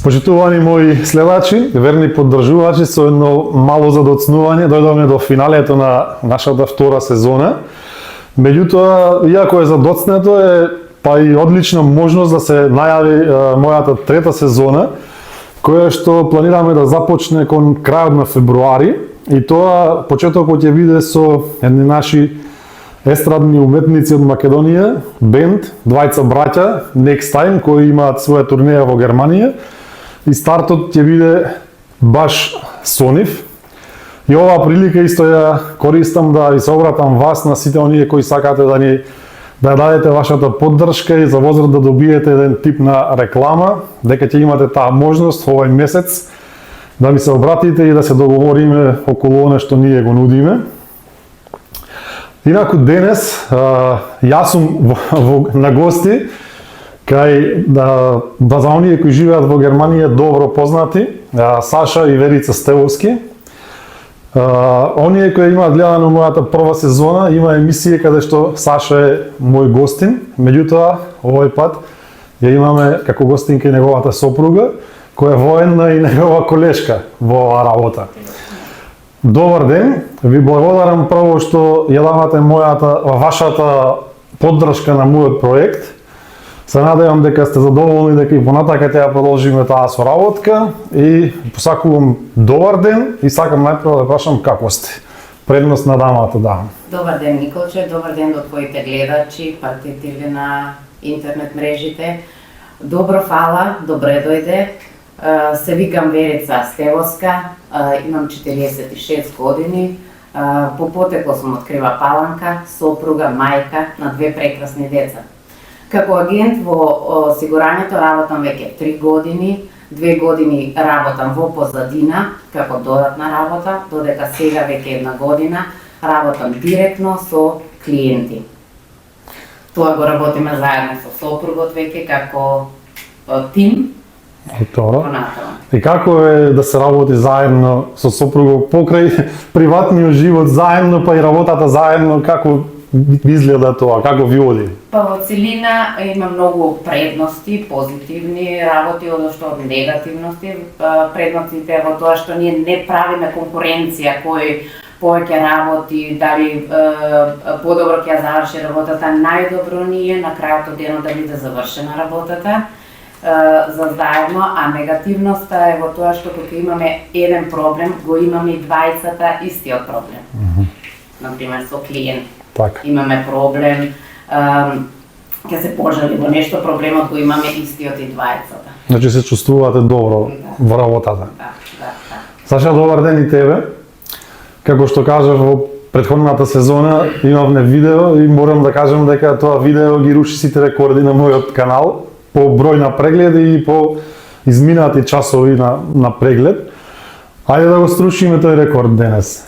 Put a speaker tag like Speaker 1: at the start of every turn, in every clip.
Speaker 1: Почитувани мои следачи, верни поддржувачи, со едно мало задоцнување дојдовме до финалето на нашата втора сезона. Меѓутоа, иако е задоцнето, е па и одлична можност да се најави мојата трета сезона, која што планираме да започне кон крајот на февруари, и тоа почетокот ќе биде со едни наши естрадни уметници од Македонија, бенд, двајца браќа, Next Time, кои имаат своја турнеја во Германија. И стартот ќе биде баш со нив. И оваа прилика исто ја користам да ви се обратам вас на сите оние кои сакате да дадете вашата поддршка и за возрат да добиете еден тип на реклама, дека ќе имате таа можност овој месец да ми се обратите и да се договориме околу она што ние го нудиме. Инаку денес јас сум на гости кај за оние кои живеат во Германија добро познати, Саша и Верица Стевовски. Оние кои имаат гледано мојата прва сезона, има емисија каде што Саша е мој гостин, меѓутоа овој пат ја имаме како гостинка и неговата сопруга, која е военна и негова колешка во оваа работа. Добар ден, ви благодарам прво што ја давате вашата поддршка на мојот проект. Се надевам дека сте задоволни, дека и понатака ќе ја продолжиме таа соработка и посакувам добар ден и сакам најпрво да прашам како сте. Предност на дамата давам.
Speaker 2: Добар ден, Николче, добар ден до твоите гледачи, пратители на интернет мрежите. Добро фала, добре дојде. Се викам Верица Стевовска, имам 46 години. По потекло сум од Крива Паланка, сопруга, мајка на две прекрасни деца. Како агент во осигурањето работам веќе 3 години, 2 години работам во позадина, како додатна работа, додека сега веќе 1 година работам директно со клиенти. Тоа го работиме заедно со сопругот веќе како тим.
Speaker 1: И како е да се работи заедно со сопругот покрај приватниот живот заедно, па и работата заедно, како изгледа тоа, како ви оди?
Speaker 2: Па во целина има многу предности, позитивни работи, одошто од негативности. Предностите во тоа што ние не правиме конкуренција кој повеќе работи, дали подобро ќе ја заврши работата, најдобро ние на крајот од денот да биде завршена работата за заедно, а негативноста е во тоа што кога имаме еден проблем, го имаме и двајцата истиот проблем. Например, со клиент.
Speaker 1: Так.
Speaker 2: Имаме проблем, ќе се пожали во нешто, проблемот го имаме истиот и двајцата.
Speaker 1: Значи се чувствувате добро во работата.
Speaker 2: Да.
Speaker 1: Саша, добар ден и тебе. Како што кажав во претходната сезона, имавме видео и морам да кажам дека тоа видео ги руши сите рекорди на мојот канал по број на прегледи и по изминати часови на преглед. Ајде да го струшиме тој рекорд денес.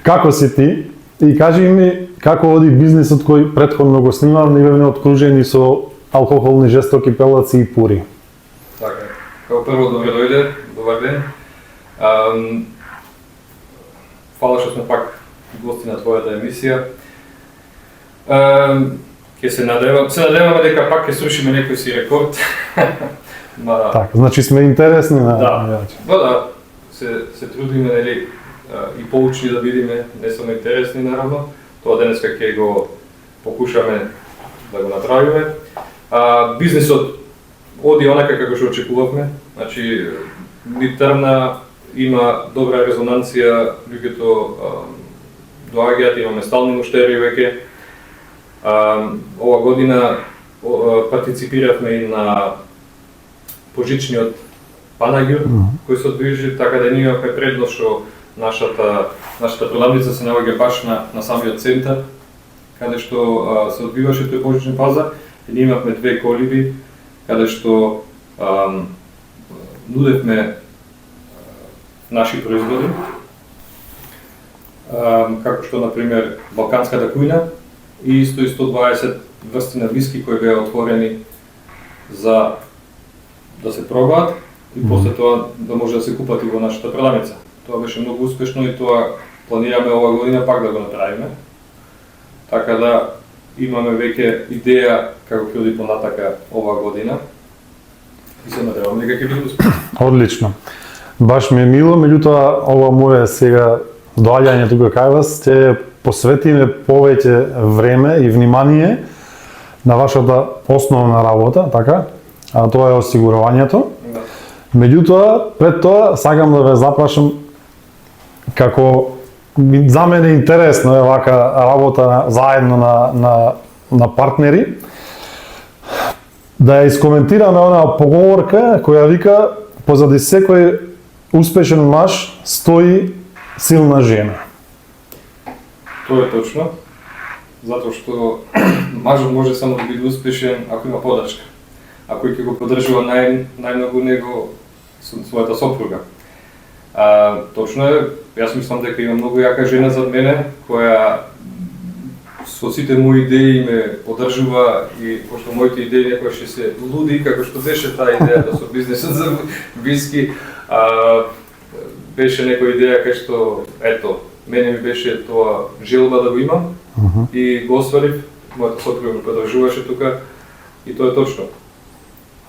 Speaker 1: Како си ти? И кажи ми како оди бизнисот кој претходно го снимав, ние бевме откружени со алкохолни жестоки пелаци и пури.
Speaker 3: Така, како прво добре дојде, добар ден. Фала што сме пак гости на твојата емисија. Ќе се надеваме дека пак ќе срушиме некој си рекорд.
Speaker 1: Така, значи сме интересни на
Speaker 3: Да, се трудиме, нели, и поучни да бидеме, не само интересни наравно. Тоа денеска ќе го покушаме да го направиме. Бизнисот оди онака како што очекувавме. Значи, ни тргна, има добра резонанција, луѓето доаѓаат, имаме стални муштери веќе. Ова година партиципиравме и на Божичниот Панагир кој се одвижи, така да ние имавме предност што нашата продавница се наоѓа баш на самиот центар, каде што се одбиваше тој божичен пазар, и ние имавме 2 колиби, каде што нудевме наши производи, како што, например, балканската кујна и исто 120 врсти на виски кои беа отворени за да се пробаат и после тоа да може да се купат и во нашата продавница. Тоа беше многу успешно и тоа планираме ова година пак да го направиме. Така да имаме веќе идеја како ќе оди понатака ова година. И се надевам дека ќе биде успешно.
Speaker 1: Одлично. Баш ми е мило, меѓутоа ова мое сега доаѓање тука кај вас ќе посветиме повеќе време и внимание на вашата основна работа, така? А тоа е осигурувањето.
Speaker 3: Да.
Speaker 1: Меѓутоа, пред тоа сакам да ве запрашам како за мене интересно е вака работа заедно на партнери, да ја искоментираме онаа поговорка која вика позади секој успешен маж стои силна жена.
Speaker 3: Тоа е точно, затоа што мажот може само да биде успешен ако има подршка, ако ќе го поддржува најмногу него својата сопруга. Точно е, јас мислам дека има многу јака жена зад мене, која со сите мои идеи ме поддржува и пошто моите идеи некојаш се луди, како што беше таа идејата со бизнисот за виски, беше некоја идеја кај што, ето, мене ми беше тоа желба да го имам и го остварив, мојата сопруга ме поддржуваше тука и тоа е точно.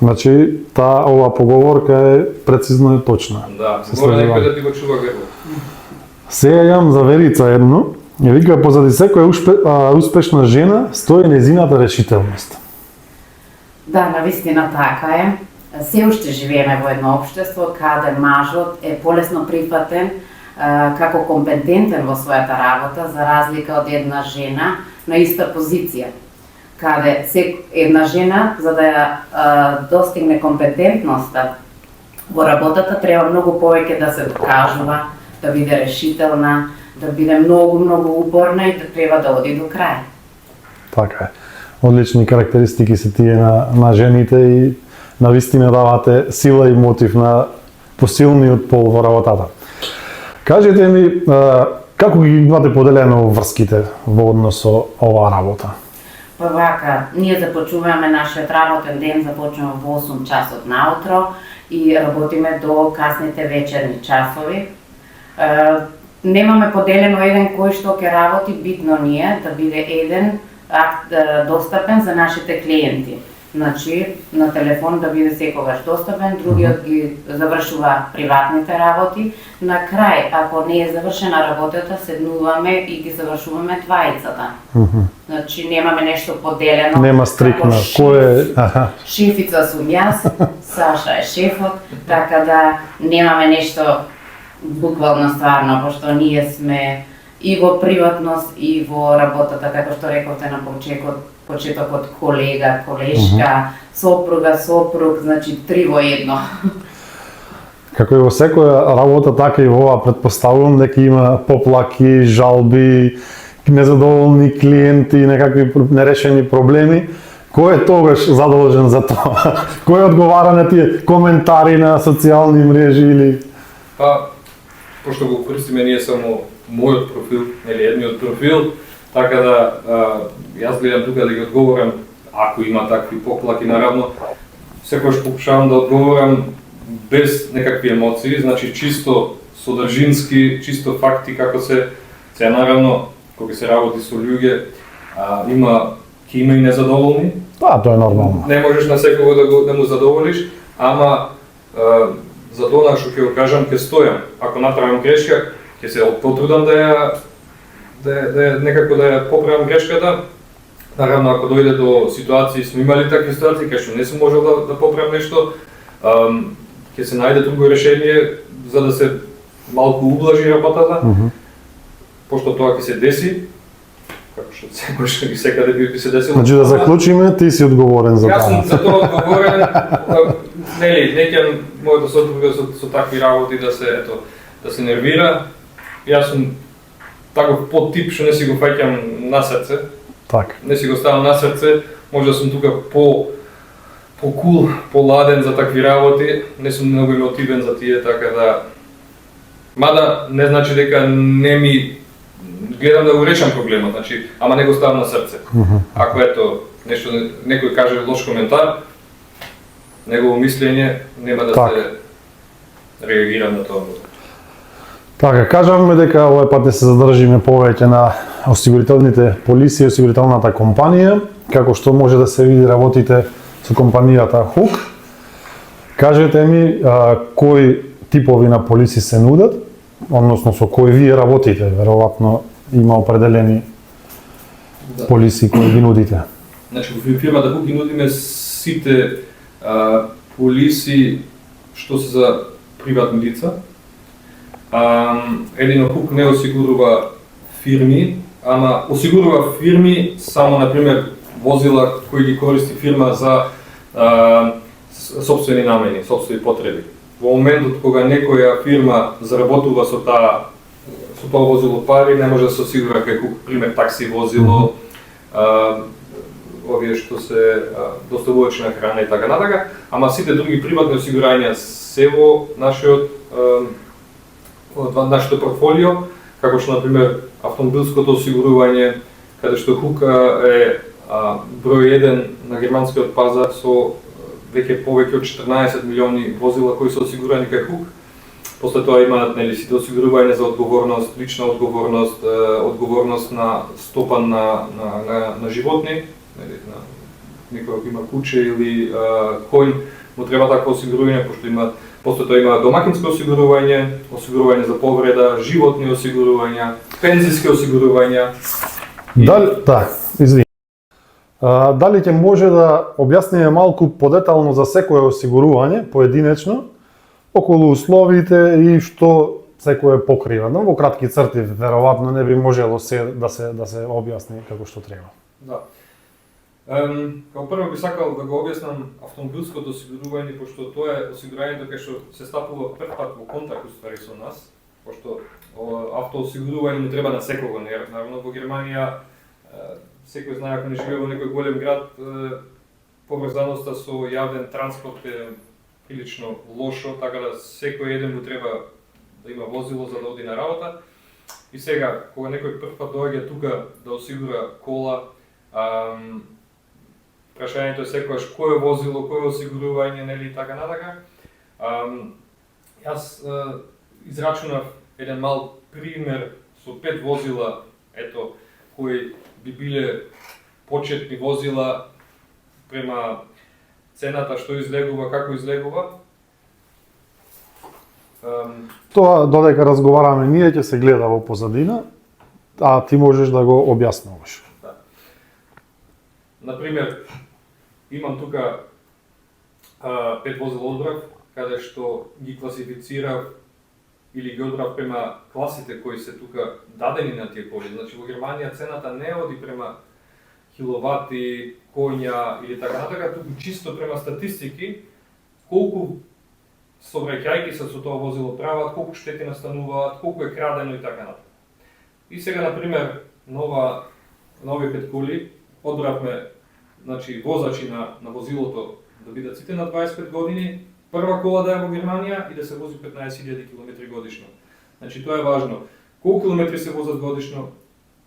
Speaker 1: Значи, ова поговорка е прецизна и точна.
Speaker 3: Да,
Speaker 1: Се
Speaker 3: мора
Speaker 1: следува.
Speaker 3: некој да ти го чува грбот.
Speaker 1: Сега имам за Верица едно. Ја вика, позади секоја успешна жена стои незината решителност.
Speaker 2: Да, навистина така е. Се уште живееме во едно општество каде мажот е полесно прифатен како компетентен во својата работа, за разлика од една жена на иста позиција. Каде една жена, за да ја достигне компетентноста во работата, треба многу повеќе да се докажува, да биде решителна, да биде многу упорна и да треба да оди до крај.
Speaker 1: Така е. Одлични карактеристики се тие на жените и навистина давате сила и мотив на посилниот пол во работата. Кажете ми, како ги имате поделено врските во однос со оваа работа?
Speaker 2: Па вака, ние започнуваме нашиот работен ден, започнуваме во 8 часот наутро и работиме до касните вечерни часови. Немаме поделено еден кој што ќе работи, битно ни е да биде еден акт достапен за нашите клиенти. Значи, на телефон да биде секогаш достапен, другиот ги завршува приватните работи. На крај, ако не е завршена работата, седнуваме и ги завршуваме двајцата. Значи, немаме нешто поделено.
Speaker 1: Нема стрикна. Кој е?
Speaker 2: Шефица сум јас, Саша е шефот, така да немаме нешто буквално стварно, пошто ние сме и во приватност и во работата, како што рековте на почетокот, колега, колешка, сопруга, сопруг, значи три во едно.
Speaker 1: Како и во секоја работа, така и во ова претпоставувам дека има поплаки, жалби, незадоволни клиенти, некакви нерешени проблеми. Кој е тогаш задолжен за тоа? Кој одговара на тие коментари на социјални мрежи или...
Speaker 3: Па, пошто го користиме ние само мојот профил, или едниот профил, така да јас гледам тука да ги одговорам, ако има такви поплаки, наравно, секогаш покушавам да одговорам без некакви емоции, значи чисто содржински, чисто факти како се наравно, кога се работи со луѓе, ќе има и незадоволни.
Speaker 1: Тоа е нормално.
Speaker 3: Не можеш на секого да му задоволиш, ама за тоа што ќе го кажам, ќе стојам. Ако направам грешка, ќе се потрудам некако да ја поправам грешката. Наравно, ако дојде до ситуации, сме имали такви ситуации, кај што не сум можел да поправам нешто, ќе се најде друго решение за да се малку ублажи работата, пошто тоа ќе се деси, како што секогаш и секаде би се десило.
Speaker 1: Значи да заклучиме, ти си одговорен за
Speaker 3: Јас сум
Speaker 1: тоа.
Speaker 3: за тоа одговорен, нели, не ќе мојата сопруга со такви работи да се нервира. Јас сум таков подтип што не си го фаќам на срце.
Speaker 1: Така.
Speaker 3: Не си го ставам на срце, може да сум тука по-кул, по-ладен за такви работи, не сум многу емотивен за тие, така да... Мада не значи дека не ми гледам да го решам проблемот, значи, ама не го ставам на срце. Ако ето нешто некој каже лош коментар, негово мислење нема да
Speaker 1: Така.
Speaker 3: се реагира на тоа.
Speaker 1: Така, кажавме дека овој пат да се задржиме повеќе на осигурителните полиси и осигурителната компанија, како што може да се види работите со компанијата ХУК. Кажете ми кои типови на полиси се нудат, односно со кои вие работите, веројатно има определени
Speaker 3: Да.
Speaker 1: полиси кои ги нудите.
Speaker 3: Значи, во фирмата Хук ги нудиме сите полиси што се за приватни лица. Едино Хук не осигурува фирми, ама осигурува фирми само, например, возила кои ги користи фирма за сопствени намени, сопствени потреби. Во моментот кога некоја фирма заработува со тоа возило пари, не може да се осигура кај Хук, пример такси возило, овие што се доставувачи на храна и така натака, ама сите други приватни осигурања се во нашето портфолио, како што например автомобилското осигурување, каде што Хук е број 1 на германскиот пазар со повеќе од 14 милиони возила кои се осигурани кај Хук. После тоа има сите осигурување за одговорност, лична одговорност, одговорност на стопан на животни, некој има куче или коњ, му треба такво осигурување, пошто има после тоа има домакинско осигурување, осигурување за повреда, животни осигурувања, пензиски осигурувања.
Speaker 1: Извини. Дали ќе може да објасниме малку подетално за секое осигурување, поединечно, околу условите и што секое покрива? Но во кратки црти, веројатно не би можело да се објасни како што треба.
Speaker 3: Да. Као прво би сакал да го објаснам автомобилското осигурување, пошто тоа е осигурањето кај што се стапува прв пат во контакт уствари со нас, пошто автоосигурување не треба на секого, наравно во Германија секој знае ако не живее во некој голем град, поврзаноста со јавен транспорт е прилично лошо, така да секој еден му треба да има возило за да оди на работа. И сега, кога некој прв пат доаѓа тука да осигура кола, прашањето е секогаш кое возило, кое осигурување, нели и така натака. Јас израчунав еден мал пример со 5 возила, ето, кои би биле почетни возила према цената што излегува, како излегува.
Speaker 1: Тоа додека разговараме ние ќе се гледа во позадина, а ти можеш да го објаснуваш.
Speaker 3: Да. Например, имам тука 5 возила одбрав, каде што ги класифицирав или ги одбрав према класите кои се тука дадени на тие коли. Значи во Германија цената не оди према киловати, коња или така натака, туку чисто према статистики колку сообраќајки се со тоа возило прават, колку штети настануваат, колку е крадено и така натака. И сега на пример на овие 5 коли одбравме значи возачи на возилото да бидат сите на 25 години, прва кола да е во Германија и да се вози 15.000 км годишно. Значи тоа е важно. Колку километри се возат годишно,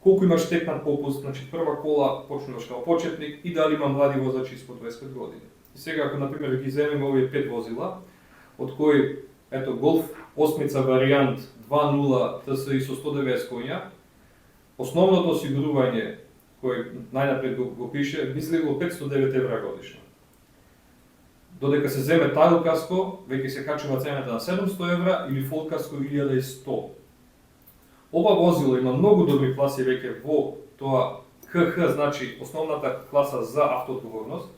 Speaker 3: колку има штетна попуст, значи прва кола почнуваш као почетник и дали има млади возачи испод 25 години. И сега ако на пример ги земеме овие 5 возила, од кои ето Golf 8 варијант 2.0 TSI со 190 коња, основното осигурување кој најнапред го пише, би излегло 509 евра годишно. Додека се земе тайл каско, веќе се качува цената на 700 евра или фол каско 1100. Ова возило има многу добри класи веќе во тоа ХХ, значи основната класа за автоодговорност,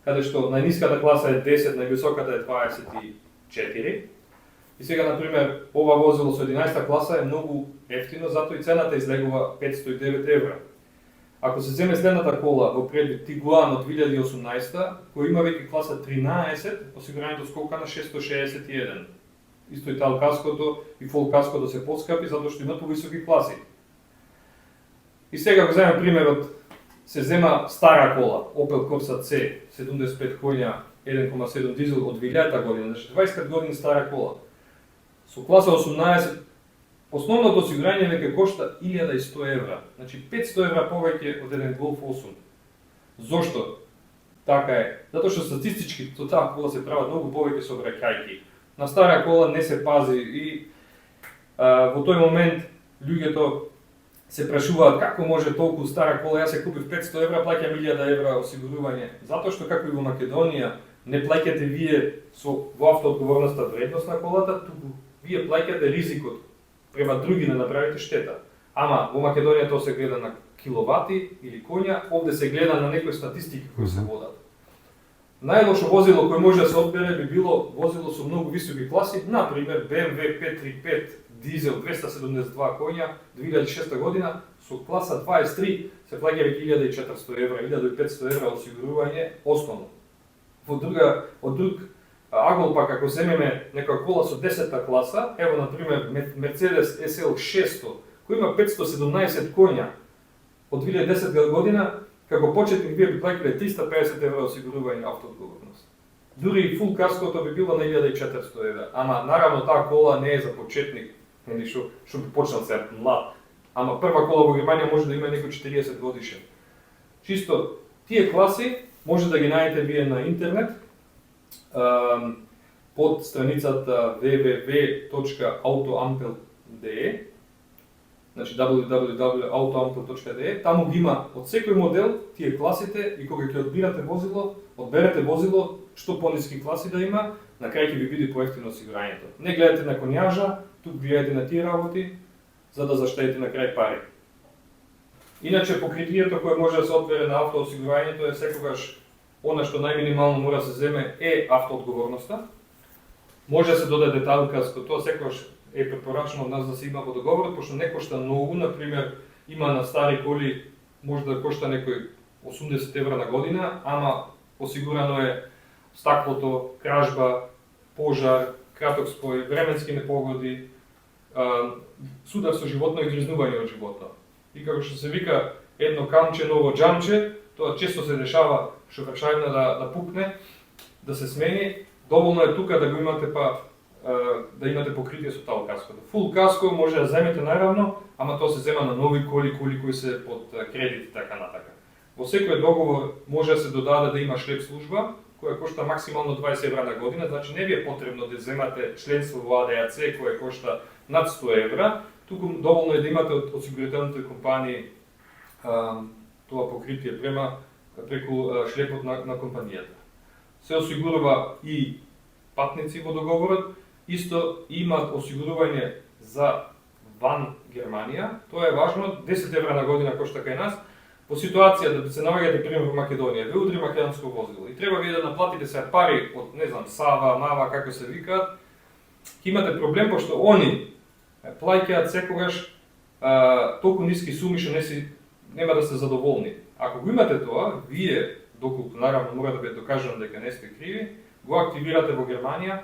Speaker 3: каде што најниската класа е 10, највисоката е 24. И сега, например, ова возило со 11 класа е многу ефтино, затоа и цената излегува 509 евра. Ако се земе следната кола во предвид Tiguan од 2018, кој има веќе класа 13, осигурањето скока на 661. Исто и тал каското и фол каското се поскапи затоа што има повисоки класи. И сега го земе примерот, се зема стара кола, Opel Corsa C, 75 коња, 1.7 дизел од 2000 година, значи 25 години стара кола. Со класа 18, основното осигурање веќе кошта 1100 евра, значи 500 евра повеќе од еден Golf 8. Зошто? Така е, затоа што статистички со таа кола се прават многу повеќе сообраќајки. На стара кола не се пази и во тој момент луѓето се прашуваат како може толку стара кола, јас се купив 500 евра, плаќам 1000 евра осигурување, затоа што како и во Македонија не плаќате вие во автоодговорноста вредност на колата, туку вие плаќате ризикот према други да направите штета. Ама во Македонија тоа се гледа на киловати или коња, овде се гледа на некои статистики кои се водат. Најлошо возило кое може да се одбере би било возило со многу високи класи, например BMW 535 дизел 272 коња 2006 година со класа 23 се плаќа веќе 1400 евра, 1500 евра осигурување основно. Од друг агол пак ако земеме некоја кола со 10-та класа, ево например Mercedes SL 600 кој има 517 коња од 2010 година, како почетник вие би плаќале 350 евра осигурување автоодговорност. Дури и фул каското би било на 1400 евра, ама наравно таа кола не е за почетник, нели што би почнал се млад. Ама прва кола во Германија може да има некој 40 годишен. Чисто тие класи може да ги најдете вие на интернет под страницата www.autoampel.de, значи www.autoampel.de, таму ги има од секој модел тие класите и кога ќе одберете возило што пониски класи да има, на крај ќе ви биде поевтино осигурањето. Не гледате на конјажа, тук гледате на тие работи за да заштедите на крај пари. Иначе покритието кое може да се одбере на автоосигурањето е секогаш она што најминимално мора да се земе е автоодговорноста. Може да се додаде деталка, тоа секогаш е препорачено од нас да се има во договорот, пошто не кошта многу, например, има на стари коли може да кошта некој 80 евра на година, ама осигурано е стаклото, кражба, пожар, краток спој, временски непогоди, судар со животно и гризнување од животно. И како што се вика едно камче, ново џамче, тоа често се дешава шофершајбна да пукне, да се смени. Доволно е тука да го имате да имате покритие со тал каското. Фул каско може да земете наравно, ама тоа се зема на нови коли кои се под кредит и така натака. Во секој договор може да се додаде да има шлеп служба, која кошта максимално 20 евра на година, значи не ви е потребно да земате членство во АДАЦ која кошта над 100 евра, туку доволно е да имате од осигурителните компании тоа покритие преку шлепот на компанијата. Се осигурува и патници во договорот, исто има осигурување за ван Германија, тоа е важно, 10 евра на година кошта кај нас. По ситуација да се наоѓате пример во Македонија, ве удри македонско возило и треба вие да наплатите се пари од не знам Сава, Мава, како се викаат, ќе имате проблем пошто они плаќаат секогаш толку ниски суми што нема да се задоволни. Ако го имате тоа, вие доколку наравно мора да биде докажано дека не сте криви, го активирате во Германија,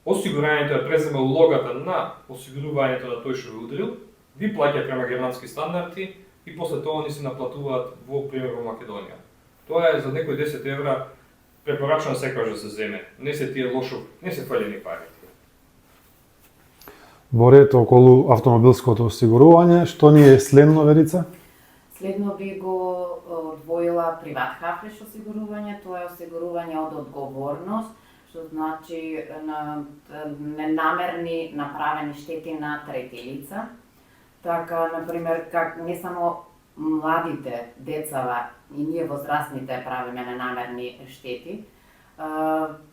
Speaker 3: осигурањето ја презема улогата на осигурувањето на тој што ве удрил, ви плаќа према германски стандарди и после тоа они се наплатуваат во пример во Македонија. Тоа е за некои 10 евра препорачано секогаш да се земе. Не се тие лошо, не се фалени пари.
Speaker 1: Во ред околу автомобилското осигурување, што ни е следно, Верица?
Speaker 2: Следно би го одвоила приват хафлеш осигурување, тоа е осигурување од одговорност, што значи ненамерни направени штети на трети лица. Така, например, не само младите децава и ние возрастните правиме ненамерни штети,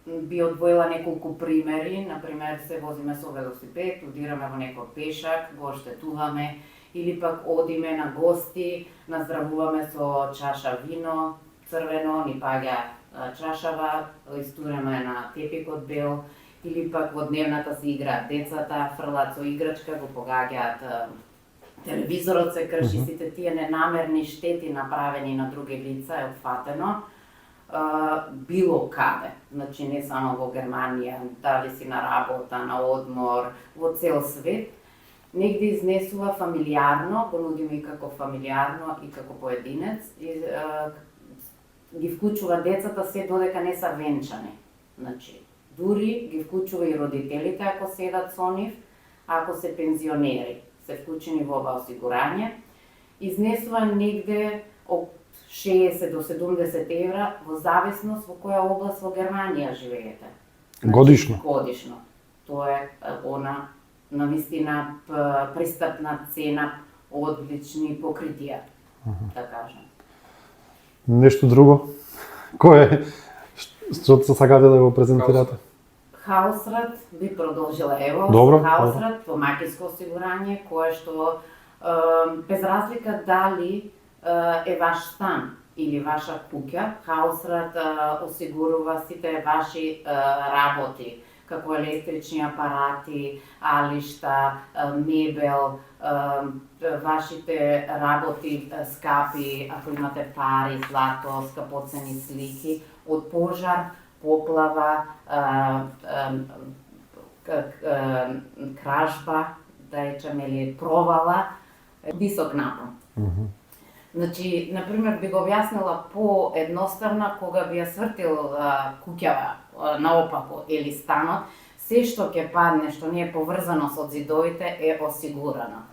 Speaker 2: би одвоила неколку примери, например, се возиме со велосипед, удираме во некој пешак, го оштетуваме, или пак одиме на гости, наздравуваме со чаша вино, црвено, ни паѓа чашава, истуреме на тепикот бел, или пак во дневната се играат децата, фрлат со играчка, го погаѓаат телевизорот се крши, сите тие ненамерни штети направени на други лица е опфатено било каде, значи не само во Германија, дали си на работа, на одмор, во цел свет, негде изнесува фамилиарно, го нудиме и како фамилиарно и како поединец, и ги вклучува децата се додека не се венчани. Значи, дури ги вклучува и родителите ако седат со нив, ако се пензионери, се вклучени во ова осигурање, изнесува негде од 60 до 70 евра во зависност во која област во Германија живеете. Значи,
Speaker 1: годишно?
Speaker 2: Годишно. Тоа е она навистина пристапна цена одлични покритија, да кажам.
Speaker 1: Нешто друго? Кој е Што сакате да го презентирате?
Speaker 2: Хаусрат би продолжила ево,
Speaker 1: Добро,
Speaker 2: Хаусрат по макинско осигурање, кое што без разлика дали е ваш стан или ваша куќа, Хаусрат осигурува сите ваши работи, како електрични апарати, алишта, мебел, вашите работи скапи, ако имате пари, злато, скапоцени слики, од пожар, поплава, кражба, да речеме, или провала, висок напон. Значи, например, би го објаснила поедноставно кога би ја свртил куќава наопако или станот, се што ќе падне, што не е поврзано со зидовите, е осигурано.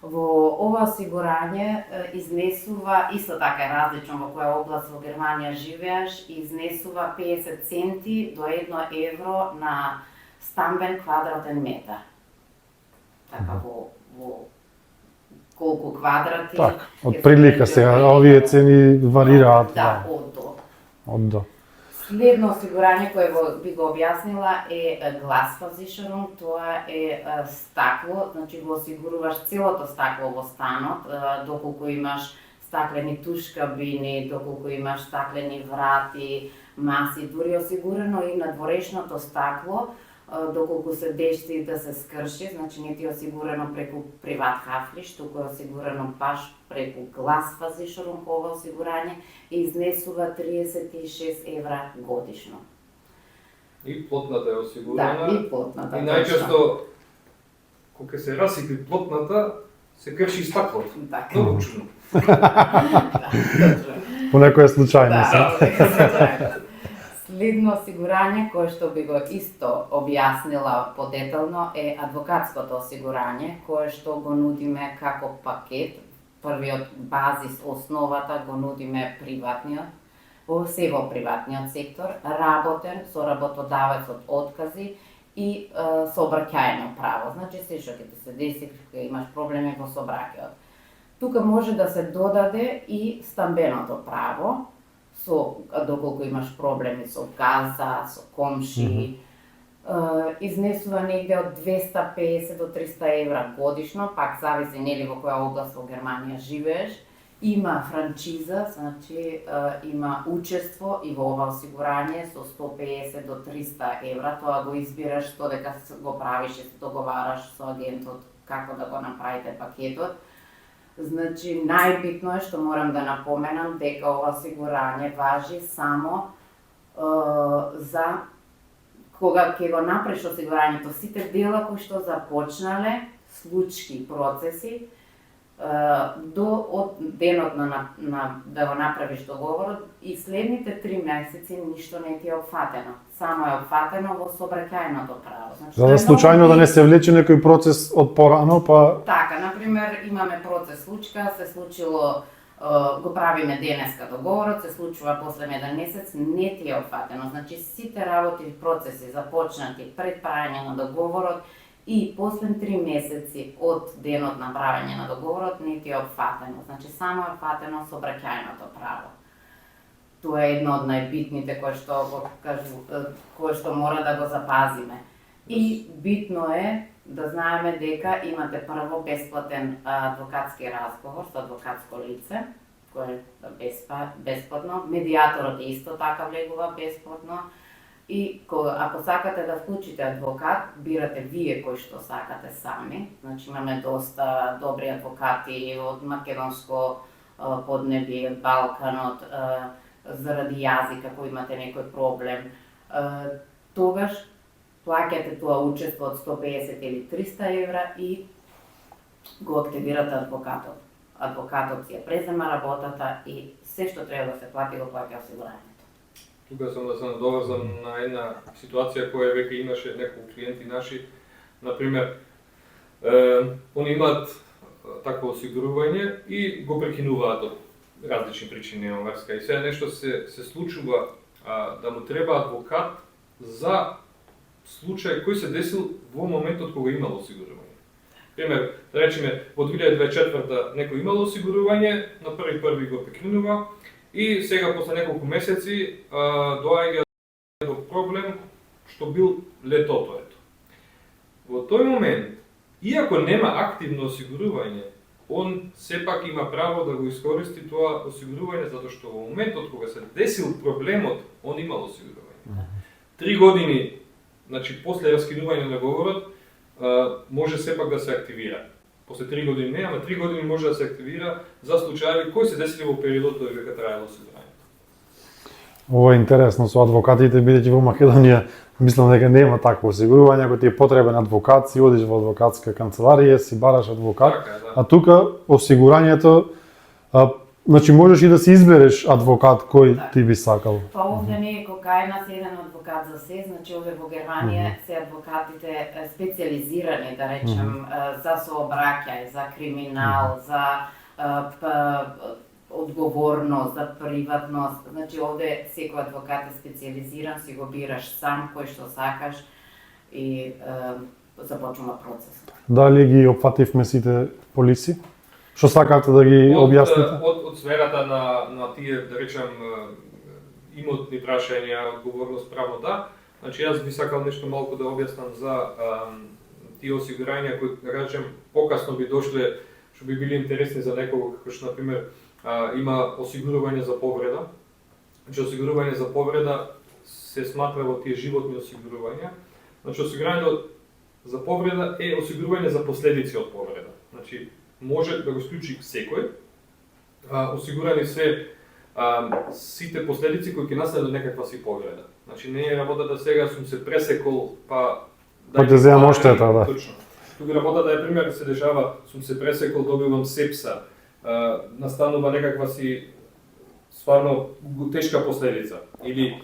Speaker 2: Во ова осигурање изнесува, исто така е различно во која област во Германија живееш, изнесува 50 центи до 1 евро на стамбен квадратен метар. Така во колку квадрати.
Speaker 1: Так, од прилика сега, овие цени варираат.
Speaker 2: Да, од до.
Speaker 1: Од до.
Speaker 2: Следно осигурање кое би го објаснила е Glasversicherung, тоа е стакло, значи го осигуруваш целото стакло во станот, доколку имаш стаклени тушкабини, доколку имаш стаклени врати, маси, дури осигурано и надворешното стакло, доколку се дешти да се скрши, значи не ти е осигурано преку приват хафлиш, туку е осигурано баш преку Glasversicherung ова осигурање и изнесува 36 евра годишно.
Speaker 3: И плотната е осигурана.
Speaker 2: Да, и плотната.
Speaker 3: И најчесто, кога се расипи плотната, се крши стаклото.
Speaker 2: Така.
Speaker 3: Много чудно.
Speaker 2: Да, точно.
Speaker 1: По некоја случајност.
Speaker 2: Да, следно осигурање кое што би го исто објаснила подетално е адвокатското осигурање, кое што го нудиме како пакет. Првиот базис, основата го нудиме приватниот, во приватниот сектор, работен со работодавец од откази и сообраќајно право. Значи се што ќе се деси, кога имаш проблеми во сообраќајот. Тука може да се додаде и стамбеното право, доколку имаш проблеми со газа, со комши, изнесува негде од 250 до 300 евра годишно, пак зависи нели во која област во Германија живееш. Има франчиза, значи има учество и во ова осигурање со 150 до 300 евра, тоа го избираш додека го правиш и се договараш со агентот како да го направите пакетот. Значи, најбитно е што морам да напоменам дека ова осигурање важи само за кога ќе го направиш осигурањето, сите дела кои што започнале, случки, процеси, од денот на да го направиш договорот и следните 3 месеци ништо не ти е опфатено. Само е опфатено во сообраќајното право. Значи,
Speaker 1: За да случајно да не се влече некој процес од порано, па...
Speaker 2: Така, например, имаме процес случка, се случило, го правиме денеска договорот, се случува после 1 месец, не ти е опфатено. Значи, сите работи и процеси започнати пред правење на договорот и после 3 месеци од денот на правење на договорот не ти е опфатено. Значи, само е опфатено сообраќајното право. Тоа е едно од најбитните кое што мора да го запазиме. И битно е да знаеме дека имате прво бесплатен адвокатски разговор со адвокатско лице, кое е бесплатно. Медијаторот исто така влегува бесплатно. И ако сакате да вклучите адвокат, бирате вие кои што сакате сами. Значи имаме доста добри адвокати од македонско поднебие, Балканот, заради јазик, ако имате некој проблем. Тогаш плаќате тоа учество од 150 или 300 евра и го активирате адвокатот. Адвокатот си ја презема работата и се што треба да се плати го плаќа осигурањето.
Speaker 3: Тука сум да се надоврзам на една ситуација која веќе имаше неколку клиенти наши. Например, они имаат такво осигурување и го прекинуваат од различни причини на врска. И сега нешто се случува да му треба адвокат за случај кој се десил во моментот кога имало осигурување. Пример, да речеме, во 2024 некој имало осигурување, на 1.1 го прекинува и сега после неколку месеци доаѓа што бил летото ето. Во тој момент, иако нема активно осигурување, он сепак има право да го искористи тоа осигурување, затоа што во моментот кога се десил проблемот, он имал осигурување. 3 години, значи после раскинување на договорот, може сепак да се активира. После 3 години не, ама 3 години може да се активира за случаи кои се десили во периодот тој века траело осигурувањето.
Speaker 1: Ова е интересно со адвокатите, бидејќи во Македонија мислам дека нема такво осигурување, ако ти е потребен адвокат, си одиш во адвокатска канцеларија, си бараш адвокат,
Speaker 3: Така, да.
Speaker 1: а тука осигурањето, значи можеш и да си избереш адвокат кој ти би сакал.
Speaker 2: Па овде ние кога е нас еден адвокат за се, значи овде во Германија се адвокатите специализирани, да речем, за сообраќај, за криминал, за одговорност, за приватност. Значи овде секој адвокат е специализиран, си го бираш сам кој што сакаш и започнува процесот.
Speaker 1: Дали ги опфативме сите полици? Што сакате да ги објасните?
Speaker 3: Од сферата на тие, да речем, имотни прашања, одговорност правно да. Значи јас би сакал нешто малку да објаснам за тие осигурања кои, да речем, покасно би дошле, што би били интересни за некого, како што, например, има осигурување за повреда. Значи, осигурување за повреда се сматра во тие животни осигурувања. Значи, осигурувањето за повреда е осигурување за последици од повреда. Значи, може да го исклучи секој. Осигурани се сите последици кои ќе настанат од некаква си повреда. Значи, не е работата сега сум се пресекол, па
Speaker 1: Па те земам оштета, да.
Speaker 3: Точно. Тука работата е пример се дешава, сум се пресекол, добивам сепса, настанува некаква си стварно тешка последица. Или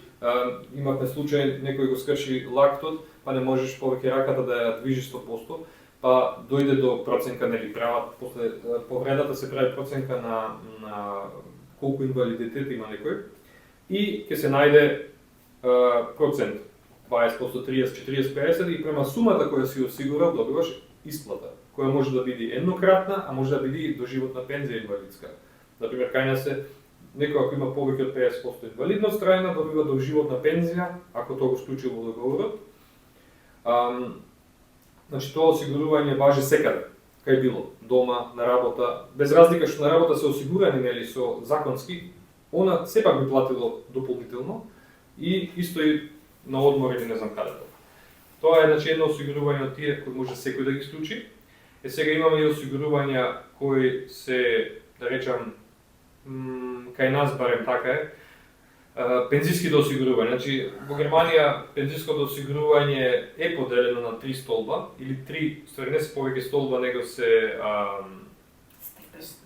Speaker 3: имавме случај, некој го скрши лактот, па не можеш повеќе раката да ја движи 100%, па дојде до проценка, нели прават, после повредата се прави проценка на колку инвалидитет има некој и ќе се најде процент, 20%, 30%, 40%, 50% и према сумата која си осигурал добиваш исплата, која може да биде еднократна, а може да биде и доживотна пензија инвалидска. Например, кај нас е некој ако има повеќе од 50% инвалидност трајна, добива доживотна пензија, ако тоа го склучи во договорот. Значи тоа осигурување важи секаде, кај било, дома, на работа, без разлика што на работа се осигурани нели со законски, она сепак би платило дополнително и исто и на одмор или не знам каде. Тоа е значи едно осигурување од тие кои може секој да ги исклучи. Сега имаме и осигурувања кои се, да речам, кај нас барем така е, пензиските осигурувања. Значи, во Германија пензиското осигурување е поделено на 3 столба, или 3, ствари не се повеќе столба, него се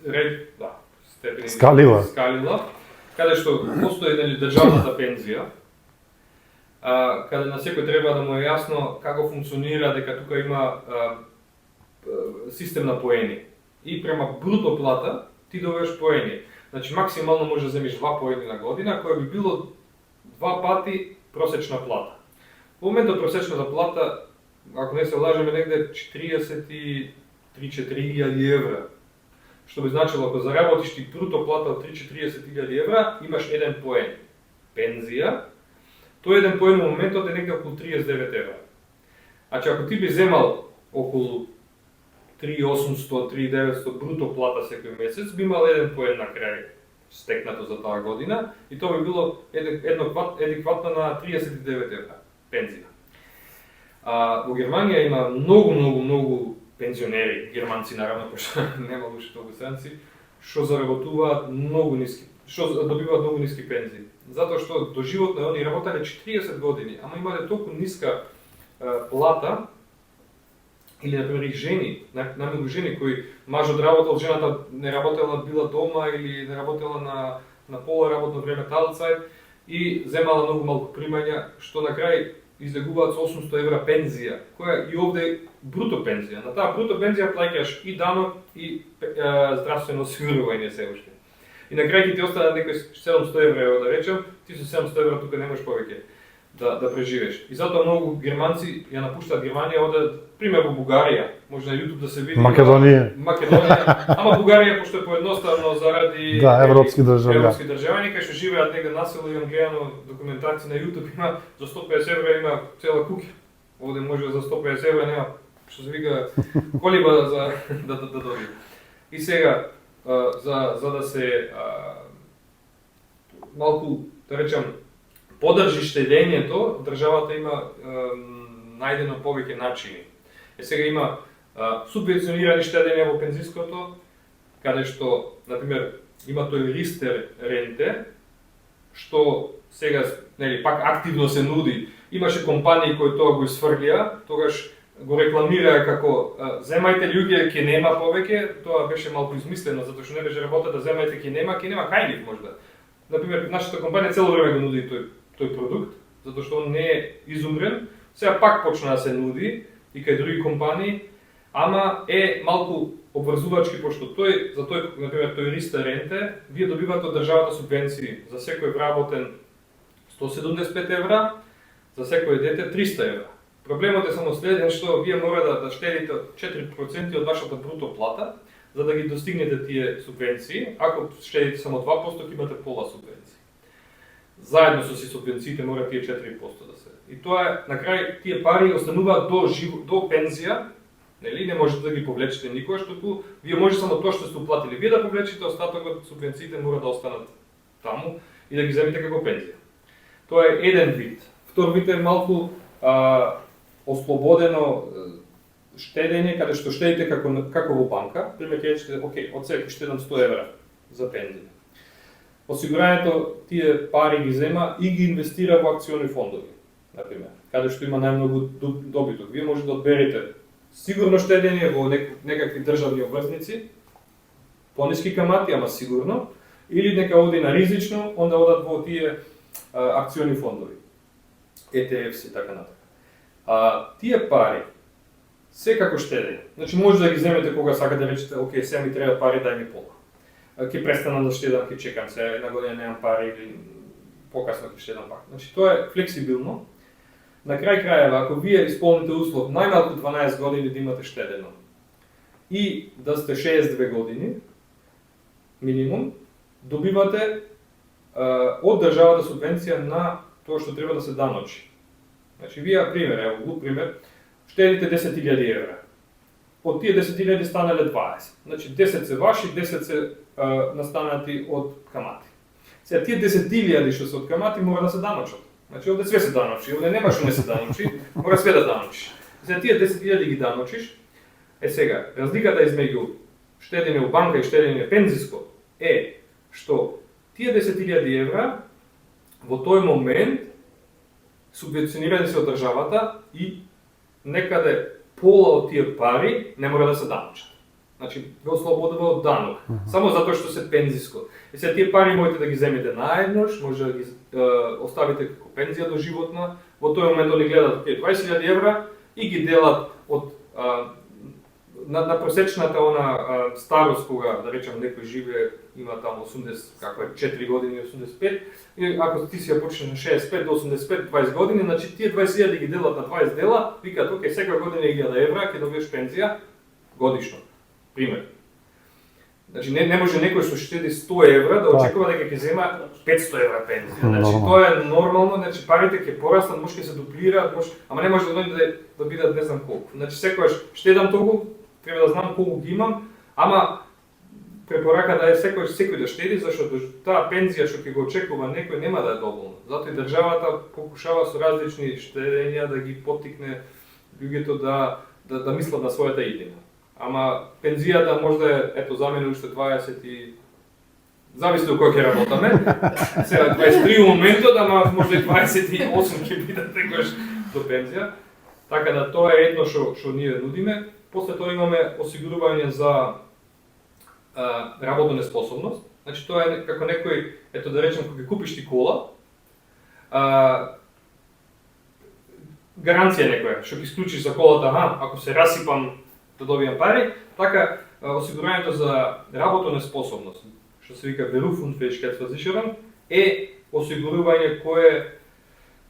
Speaker 3: ред, да, степени,
Speaker 1: Скалила,
Speaker 3: каде што постои нели државната пензија, каде на секој треба да му е јасно како функционира, дека тука има систем на поени. И према бруто плата ти добиваш поени. Значи максимално може да земиш 2 поени на година, која би било 2 пати просечна плата. Во моментот просечната плата, ако не се лажеме, негде 43-4 евра. Што би значило, ако заработиш ти бруто плата од 30-40 евра, имаш еден поен пензија. Тој еден поен во моментот е негде околу 39 евра. Значи ако ти би земал околу 3800-3900 бруто плата секој месец, би имал еден поен на крај стекнато за таа година и тоа би било едикватно на 39 евра пензија. Во Германија има многу пензионери, германци наравно, пошто нема луши толку странци, што заработуваат многу ниски, што добиваат многу ниски пензии. Затоа што доживотно они работеле 40 години, ама имале толку ниска плата. Или, например, и жени, најмногу жени кои мажот работел, жената не работела, била дома или не работела на пола работно време талцај и земала многу малку примања, што на крај излегуваат со 800 евра пензија, која и овде бруто пензија. На таа бруто пензија плаќаш и данок и здравствено осигурување се уште. И на крај ќе ти остана некои 700 евра, да речем, ти со 700 евра тука немаш повеќе. да преживееш. И затоа многу германци ја напуштаат Германија, одат пример во Бугарија, може на YouTube да се види. Македонија, ама Бугарија пошто е поедноставно заради
Speaker 1: европски
Speaker 3: државјани кај што живеат негде насело, имам гледано документаци на YouTube, има за 150 евра има цела куќа. Овде може за 150 евра нема што се вика колиба за да доби. И сега за да се малку да речам поддржи штедењето, државата има најдено повеќе начини. Сега има субвенционирани штедења во пензиското, каде што, например, има тој ристер ренте, што сега нели пак активно се нуди. Имаше компании кои тоа го изфрлија, тогаш го рекламираа како земајте луѓе, ќе нема повеќе, тоа беше малку измислено затоа што не беше работа да земајте ќе нема кај нив можда. Например, нашата компанија цело време го нуди тој продукт, затоа што он не е изумрен. Сега пак почна да се нуди и кај други компании, ама е малку обврзувачки, пошто за тој, например, тој риста ренте, вие добивате од државата субвенции за секој вработен 175 евра, за секој дете 300 евра. Проблемот е само следен, што вие мора да штедите 4% од вашата бруто плата, за да ги достигнете тие субвенции. Ако штедите само 2%, ќе имате пола субвенции. Заедно со субвенциите мора тие 4% да се. И тоа е, на крај, тие пари остануваат до пензија, нели, не можете да ги повлечете никогаш, туку вие може само тоа што сте уплатили вие да повлечете, остатокот субвенциите мора да останат таму и да ги земите како пензија. Тоа е еден вид. Втор вид е малку ослободено штедење, каде што штедите како во банка. Пример, ќе речете, окей, од сега ќе штедам 100 евра за пензија. Осигурањето тие пари ги зема и ги инвестира во акциони фондови, например, каде што има најмногу добиток. Вие може да одберете сигурно штедење во некакви државни обврзници, пониски камати, ама сигурно, или нека оди на ризично, онда одат во тие акциони фондови, ETF и така натаму. Тие пари секако штедење. Значи може да ги земете кога сакате да речете, окей, сега ми треба пари, дај ми пола. Ќе престанам да штедам, ќе чекам се, една година немам пари или покасно ќе штедам пак. Значи тоа е флексибилно. На крај крајева, ако вие исполните услов најмалку 12 години да имате штедено и да сте 62 години минимум, добивате од државата субвенција на тоа што треба да се даночи. Значи вие пример, ево глуп пример, штедите 10.000 евра. Од тие 10.000 станале 20. Значи 10 се ваши, 10 се настанати од камати. Сега тие 10.000 што се од камати мора да се даночат. Значи овде све се даночи, овде нема што не се даночи, мора све да даночиш. Сега тие 10.000 ги даночиш. Сега, разликата измеѓу штедење во банка и штедење пензиско е што тие 10.000 евра во тој момент субвенционирани се од државата и некаде пола од тие пари не мора да се даночат. Значи, го ослободува од данок, само затоа што се пензиско. И сега тие пари можете да ги земете наеднош, може да ги оставите како пензија доживотна, во тој момент они гледат 20.000 евра и ги делат од на просечната старост кога, да речем, некој живее, има таму 80, како е, 4 години, 85, и ако ти си ја почнеш на 65 до 85, 20 години, значи тие 20.000 ги делат на 20 дела, викаат, окей, секоја година 1.000 евра, ќе добиеш пензија годишно. Пример. Значи не може некој што штеди 100 евра да очекува дека ќе зема 500 евра пензија. Значи тоа е нормално, значи парите ќе порастат, може ќе се дуплираат, ама не може да дојде да бидат не знам колку. Значи секогаш штедам толку, треба да знам колку ги имам, ама препораката е секој да штеди, зашто таа пензија што ќе го очекува некој нема да е доволна. Затоа и државата покушава со различни штедења да ги поттикне луѓето да мислат на својата идеја. Ама пензијата можда е, ето за мене уште 20 и... Зависи од кој ќе работаме. Сега 23 моментот, ама можда и 28 ќе бидат некојаш до пензија. Така да тоа е едно што ние нудиме. После тоа имаме осигурување за работна неспособност. Значи тоа е како некој, ето да речем, кога купиш ти кола, гаранција некоја, што ќе исклучиш за колата, ако се расипам да добијам пари, така осигурањето за работна неспособност, што се вика Berufsunfähigkeitsversicherung, е осигурување кое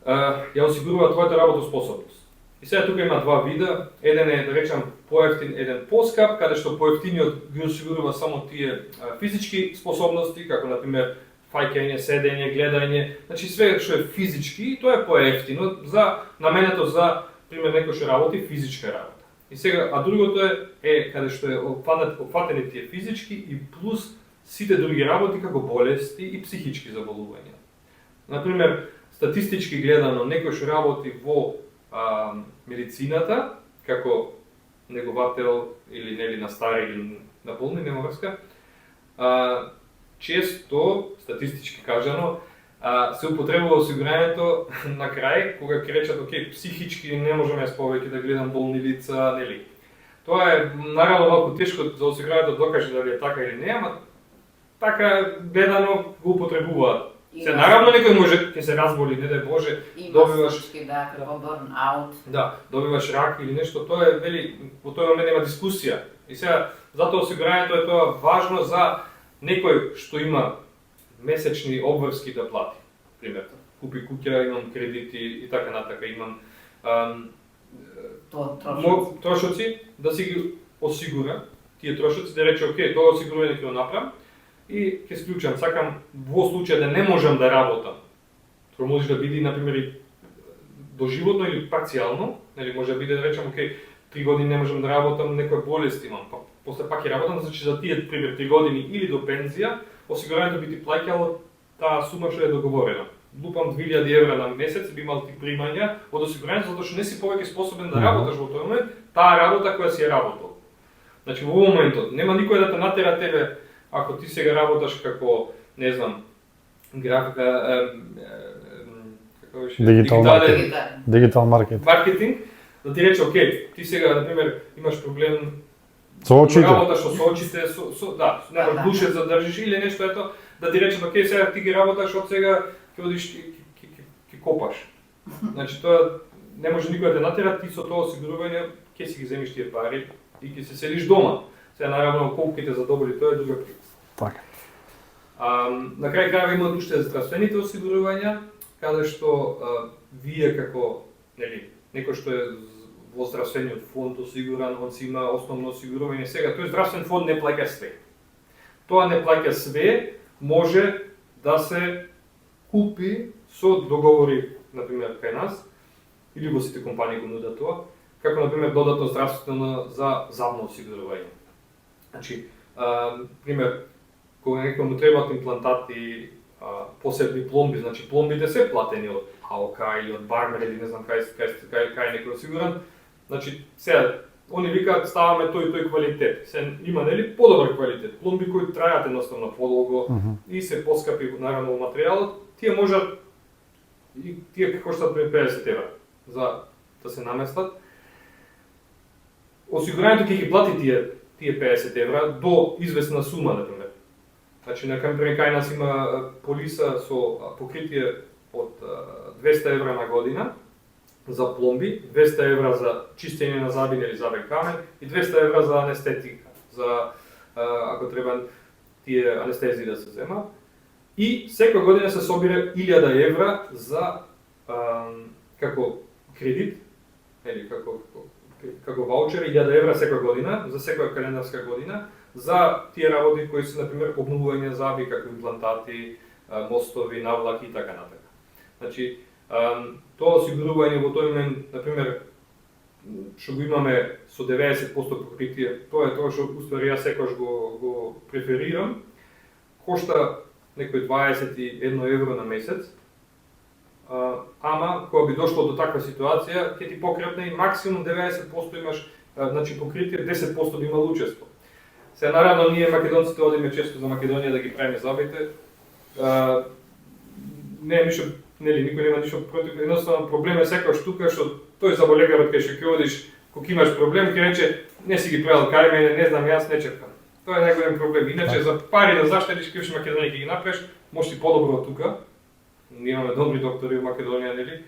Speaker 3: ја осигурува твојата работоспособност. И сега тука има два вида, еден е, да речам, поевтин, еден поскап, каде што поевтиниот ги осигурува само тие физички способности, како например фаќање, седење, гледање, значи све што е физички, тоа е поевтино, наменето за, пример, некој што работи физичка работа. И сега, а другото е каде што е опфатени тие физички и плюс сите други работи како болести и психички заболувања. Например, статистички гледано, некој што работи во медицината, како неговател или нели на стари или на болни, нема врска, често, статистички кажано, се употребува осигурањето на крај, кога ќе речат, окей, психички не можеме јас повеќе да гледам болни лица, нели. Тоа е наравно малку тешко за осигурањето да докаже дали е така или не, ама така гледано го употребуваат. Се наравно некој може ќе се разболи, не дај Боже,
Speaker 2: добиваш случаи како burn-out.
Speaker 3: Да, добиваш рак или нешто, тоа е вели во тој момент нема дискусија. И сега затоа осигурањето е тоа важно за некој што има месечни обврски да плати. Пример, купи куќа, имам кредити и така натака, имам трошоци, да си ги осигура тие трошоци, да рече, окей, тоа осигурување ќе го направам и ќе склучам, сакам во случај да не можам да работам. Тоа може да биде, например, и доживотно или парцијално, нели може да биде да речам, окей, 3 години не можам да работам, некоја болест имам, па после пак ќе работам, значи за тие пример 3 години или до пензија, осигурањето би ти плаќало таа сума што е договорена. Лупам 2000 евра на месец, би имал ти примања од осигурањето затоа што не си повеќе способен да работаш во тој момент, таа работа која си е работел. Значи во овој моментот нема никој да те натера тебе ако ти сега работаш како, не знам, графика, како беше,
Speaker 1: дигитал
Speaker 3: маркетинг, да ти рече, окей, ти сега, например, имаш проблем
Speaker 1: со очите,
Speaker 3: работаш со очите, да, некој душец задржиш или нешто ето, да ти рече, окей, сега ти ги работаш, од сега ќе одиш ќе копаш. Значи тоа не може никој да те натера, ти со тоа осигурување ќе си ги земиш тие пари и ќе се селиш дома. Сега наравно колку ќе те задоволи, тоа е друга причина.
Speaker 1: Така.
Speaker 3: На крај крајава имаат уште здравствените осигурувања, каде што вие како, нели, некој што е во здравствениот фонд осигуран, он си има основно осигурување. Сега тој здравствен фонд не плаќа све. Тоа не плаќа све, може да се купи со договори, например, кај нас, или во сите компании го нудат тоа, како например додатно здравствено за задно осигурување. Значи, пример, кога некој му требаат имплантати, посебни пломби, значи пломбите се платени од АОК или од Бармер или не знам кај некој осигуран. Значи, сега, они викаат ставаме тој и тој квалитет. Се има нели подобар квалитет, пломби кои трајат едноставно подолго и се поскапи наравно материјалот, тие можат и тие како коштат 50 евра за да се наместат. Осигурањето ќе ги плати тие 50 евра до известна сума, например. Значи, на кај нас има полиса со покритие од 200 евра на година за пломби, 200 евра за чистење на забин или забен камен и 200 евра за анестетика, за ако треба тие анестезии да се земат. И секоја година се собира 1000 евра за како кредит, или како ваучер, 1000 евра секоја година, за секоја календарска година, за тие работи кои се, например, обновување заби, како имплантати, мостови, навлаки и така натака. Значи, тоа осигурување во тој момент, например, што го имаме со 90% покритие, тоа е тоа што уствари јас секогаш го преферирам, кошта некој 21 евро на месец, ама кога би дошло до таква ситуација, ќе ти покрепне и максимум 90% имаш, значи покритие, 10% би имал учество. Сега наравно ние македонците одиме често за Македонија да ги правиме забите. Не е ништо, нели, никој нема ништо против, едноставно проблем е секогаш тука што тој заболекарот кај што ќе одиш, кога имаш проблем, ќе рече не си ги правил кај мене, не знам, јас не чекам. Тоа е најголем проблем. Иначе за пари да заштедиш кај што Македонија ќе ги направиш, може и подобро од тука. Ние имаме добри доктори во Македонија, нели?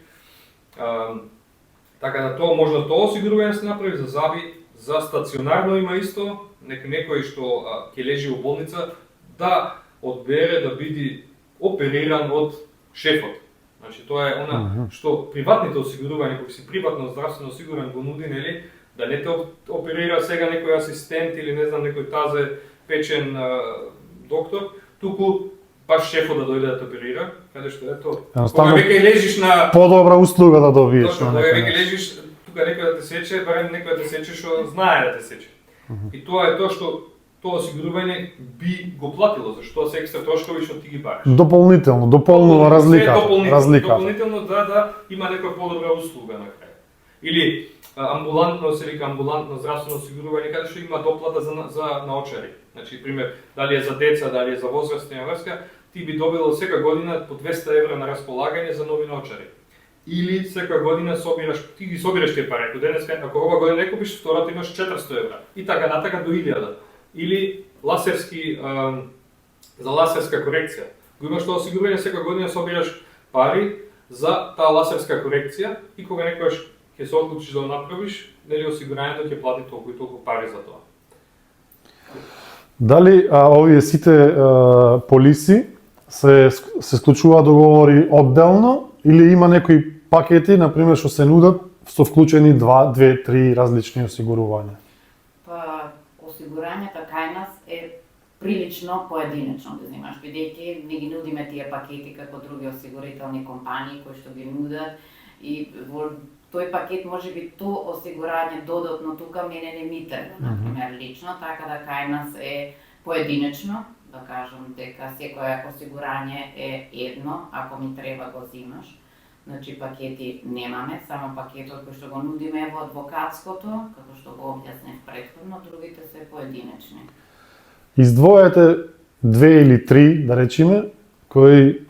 Speaker 3: Така да тоа може да тоа осигурување се направи за заби, за стационарно има исто, некој што ќе лежи во болница да одбере да биде опериран од шефот. Значи тоа е она што приватните осигурувања, кога си приватно здравствено осигурен го нуди, нели, да не те оперира сега некој асистент или не знам некој тазе печен доктор, туку баш шефот да дојде да те оперира, каде што ето, кога веќе лежиш на
Speaker 1: подобра услуга да добиеш.
Speaker 3: точно, кога веќе лежиш тука некој да те сече, барем некој да те сече што знае да те сече. И тоа е тоа што тоа осигурување би го платило, зашто се екстра трошкови што ти ги бараш.
Speaker 1: Дополнително, дополнува разлика.
Speaker 3: Дополнително да има некоја подобра услуга на крај. Или амбулантно, се вика амбулантно здравствено осигурување, каде што има доплата за наочари. Значи, пример, дали е за деца, дали е за возрастни врска, ти би добило сека година по 200 евра на располагање за нови наочари. Или секоја година ти ги собираш тие пари. Денеска, ако ова година не купиш, втората имаш 400 евра. И така натака до 1000. Или за ласерска корекција. Го имаш тоа осигурување, секоја година собираш пари за таа ласерска корекција и кога некогаш ќе се одлучиш да го направиш, нели осигурањето ќе плати толку и толку пари за тоа.
Speaker 1: Дали овие сите полиси се склучуваат договори одделно или има некои пакети, например, што се нудат со вклучени 2-3 различни осигурувања?
Speaker 2: Па, осигурањето кај нас е прилично поединечно да вземаш, бидејќи не ги нудиме тие пакети како други осигурителни компании кои што ги нудат и во тој пакет може би то осигурање додатно тука мене не ми треба, например, лично, така да кај нас е поединечно, да кажам дека секое осигурање е едно, ако ми треба го зимаш. Значи пакети немаме, само пакетот кој што го нудиме во адвокатското, како што го објаснив претходно, другите се поединечни.
Speaker 1: Издвојете 2 или 3, да речеме, кои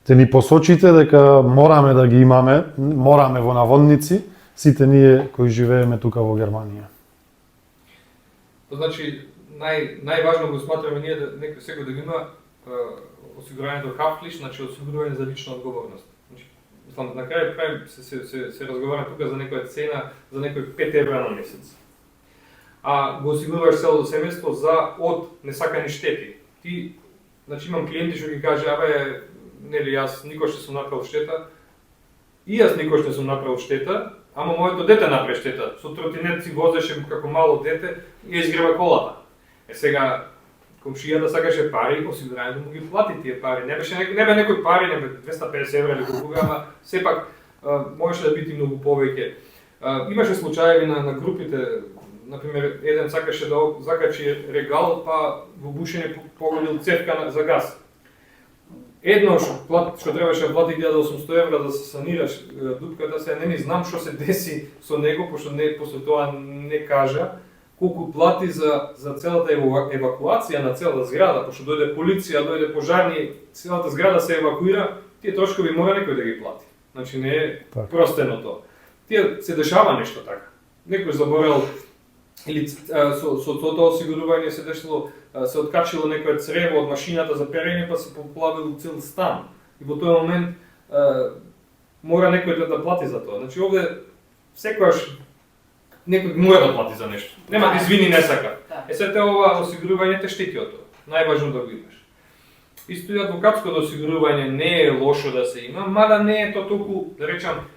Speaker 1: те ни посочите дека мораме да ги имаме, мораме во наводници, сите ние кои живееме тука во Германија.
Speaker 3: Значи, најважно го сматраме ние да секој да ги има осигурањето Haftpflicht, значи осигурување за лична одговорност. Значи, на крај се разговара тука за некоја цена за некој 5 евра на месец. А го осигуруваш целото семејство за од несакани штети. Ти, значи имам клиенти што ги каже, абе, нели јас никош не сум направил штета, и јас никош не сум направил штета, ама моето дете направи штета. Со тротинет си возеше како мало дете и ја изгреба колата. Сега комшијата сакаше пари, осигурањето му ги плати тие пари. Не бе некој пари, не бе 250 евра или колку, ама сепак можеше да биде многу повеќе. Имаше случаеви на групите, например, еден сакаше да закачи регал, па во бушење погодил цевка за газ. Едно што требаше да плати 1800 евра да се санираш дупката, се не знам што се деси со него, пошто после тоа не кажа колку плати за целата евакуација на целата зграда, пошто дојде полиција, дојде пожарни, целата зграда се евакуира, тие трошкови мора некој да ги плати. Значи не е простено тоа. Тие се дешава нешто така. Некој заборел или со тоа осигурување се дешло, се откачило некој црево од машината за перење, па се поплавил цел стан. И во тој момент мора некој да плати за тоа. Значи овде секогаш некој мора да плати за нешто. Нема да извини, не сака. Сете ова осигурување те штити од тоа. Најважно да го имаш. Исто и адвокатското осигурување не е лошо да се има, мада не е тоа толку, да речам,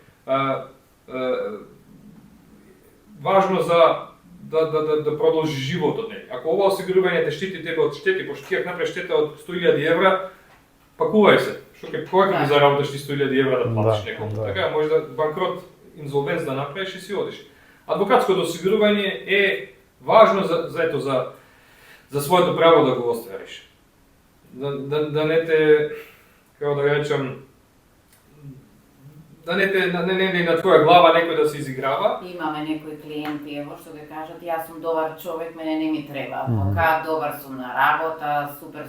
Speaker 3: важно за да продолжи животот, нели. Ако ова осигурување те штити тебе од штети, пошто ти ако направиш штета од 100.000 евра, пакувај се. Кога ќе ги заработиш ти 100.000 евра да платиш некому? Така, може да банкрот, инзолвенц да направиш и си одиш. Адвокатското осигурување е важно за своето право да го оствариш. Да не те, како да речам, да не на твоја глава некој да се изиграва.
Speaker 2: Имаме некои клиенти, ево што ќе кажат, јас сум добар човек, мене не ми треба адвокат, добар сум на работа, супер